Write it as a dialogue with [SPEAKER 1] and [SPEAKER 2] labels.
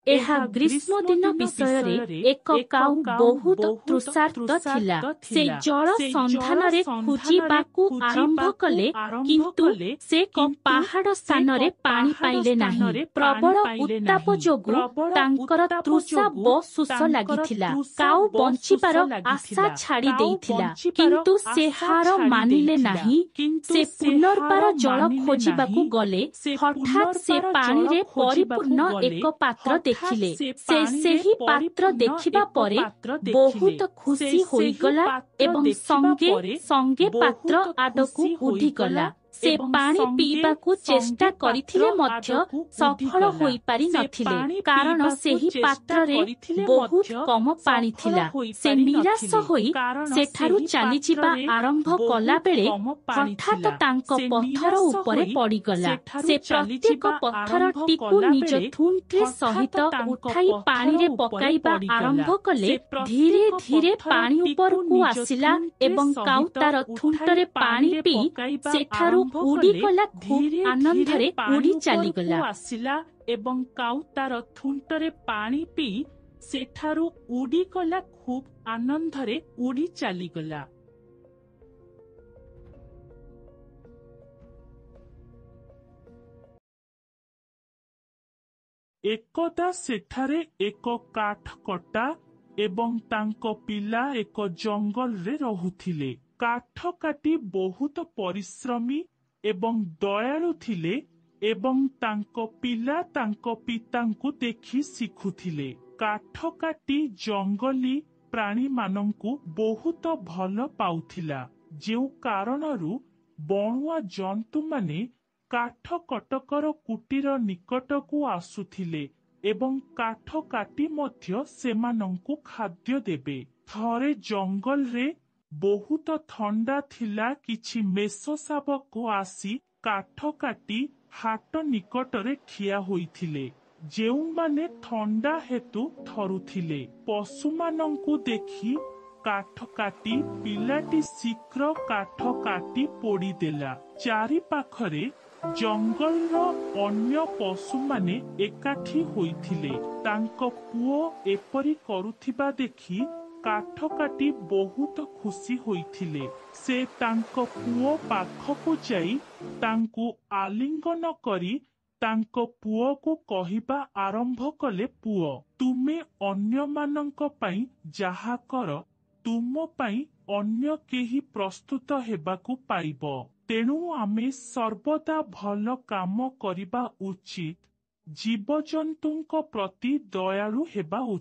[SPEAKER 1] ଏହା ଗ୍ରୀଷ୍ମ ଦିନ ବିଷୟରେ ଏକ କାଉ ବହୁତ ତୃଷାର୍ତ୍ତ ଥିଲା। ସେ ଜଳ ସନ୍ଧାନରେ ଖୋଜିବାକୁ ଆରମ୍ଭ କଲେ, କିନ୍ତୁ ସେ ପାହାଡ଼ ସ୍ଥାନରେ ପାଣି ପାଇଲେ ନାହିଁ। ପ୍ରବଳ ଉତ୍ତାପ ଯୋଗୁଁ ତାଙ୍କର ତୃଷା ଶୋଷ ଲାଗିଥିଲା। କାଉ ବଞ୍ଚିବାର ଆଶା ଛାଡ଼ି ଦେଇଥିଲା, କିନ୍ତୁ ସେ ହାର ମାନିଲେ ନାହିଁ। ସେ ପୁନର୍ବାର ଜଳ ଖୋଜିବାକୁ ଗଲେ। ହଠାତ୍ ସେ ପାଣିରେ ପରିପୂର୍ଣ୍ଣ ଏକ ପାତ୍ର ଦେଖିଲେ। ସେ ସେହି ପାତ୍ର ଦେଖିବା ପରେ ବହୁତ ଖୁସି ହୋଇଗଲା ଏବଂ ସଙ୍ଗେ ସଙ୍ଗେ ପାତ୍ର ଆଡ଼କୁ ଉଠିଗଲା। ସେ ପାଣି ପିଇବାକୁ ଚେଷ୍ଟା କରିଥିଲେ ମଧ୍ୟ ସଫଳ ହୋଇପାରି ନଥିଲେ, କାରଣ ସେହି ପାତ୍ରରେ ବହୁତ କମ ପାଣି ଥିଲା। ସେ ନିରାଶ ହୋଇ ସେଠାରୁ ଚାଲିଯିବା ଆରମ୍ଭ କଲାବେଳେ ହଠାତ୍ ତାଙ୍କ ପଥର ଉପରେ ପଡ଼ିଗଲା। ସେ ପ୍ରତ୍ୟେକ ପଥରଟିକୁ ନିଜ ଥୁଣ୍ଟ୍ରେ ସହିତ ଉଠାଇ ପାଣିରେ ପକାଇବା ଆରମ୍ଭ କଲେ। ଧୀରେ ଧୀରେ ପାଣି ଉପରକୁ ଆସିଲା ଏବଂ କାଉ ତାର ଥୁଣ୍ଟରେ ପାଣି ପିଇ ସେଠାରୁ ଉଡ଼ିଗଲା। ଖୁବ୍ ଆନନ୍ଦରେ ଉଡ଼ି ଚାଲିଗଲା। ଏବଂ କାଉ ତାର ଥୁଣ୍ଟରେ ପାଣି ପିଇ ସେଠାରୁ ଉଡ଼ିଗଲା। ଖୁବ୍ ଆନନ୍ଦରେ ଉଡ଼ି ଚାଲିଗଲା। ଏକଦା ସେଠାରେ ଏକ କାଠକଟା ଏବଂ ତାଙ୍କ ପିଲା ଏକ ଜଙ୍ଗଲରେ ରହୁଥିଲେ। କାଠକାଟି ବହୁତ ପରିଶ୍ରମୀ ଏବଂ ଦୟାଳୁ ଥିଲେ ଏବଂ ତାଙ୍କ ପିଲା ତାଙ୍କ ପିତାଙ୍କୁ ଦେଖି ଶିଖୁଥିଲେ। କାଠକାଟି ଜଙ୍ଗଲୀ ପ୍ରାଣୀମାନଙ୍କୁ ବହୁତ ଭଲ ପାଉଥିଲା, ଯେଉଁ କାରଣରୁ ବଣୁଆ ଜନ୍ତୁମାନେ କାଠକଟକର କୁଟୀର ନିକଟକୁ ଆସୁଥିଲେ ଏବଂ କାଠକାଟି ମଧ୍ୟ ସେମାନଙ୍କୁ ଖାଦ୍ୟ ଦେବେ। ଥରେ ଜଙ୍ଗଲରେ ବହୁତ ଥଣ୍ଡା ଥିଲା। କିଛି ମେଷ ଶାବକ ଆସି କାଠକାଟି ହାଟ ନିକଟରେ ଠିଆ ହୋଇଥିଲେ, ଯେଉଁମାନେ ଥଣ୍ଡା ହେତୁ ଥରୁଥିଲେ। ପଶୁମାନଙ୍କୁ ଦେଖି କାଠକାଟି ପିଲାଟି ଶୀଘ୍ର କାଠ କାଟି ପୋଡ଼ିଦେଲା। ଚାରିପାଖରେ ଜଙ୍ଗଲର ଅନ୍ୟ ପଶୁମାନେ ଏକାଠି ହୋଇଥିଲେ। ତାଙ୍କ ପୁଅ ଏପରି କରୁଥିବା ଦେଖି କାଠକାଟି ବହୁତ ଖୁସି ହୋଇଥିଲେ। ସେ ତାଙ୍କ ପୁଅ ପାଖକୁ ଯାଇ ତାଙ୍କୁ ଆଲିଙ୍ଗନ କରି ତାଙ୍କ ପୁଅକୁ କହିବା ଆରମ୍ଭ କଲେ, ପୁଅ, ତୁମେ ଅନ୍ୟମାନଙ୍କ ପାଇଁ ଯାହା କର, ତୁମ ପାଇଁ ଅନ୍ୟ କେହି ପ୍ରସ୍ତୁତ ହେବାକୁ ପାଇବ। ତେଣୁ ଆମେ ସର୍ବଦା ଭଲ କାମ କରିବା ଉଚିତ। ଜୀବଜନ୍ତୁଙ୍କ ପ୍ରତି ଦୟାଳୁ ହେବା ଉଚିତ।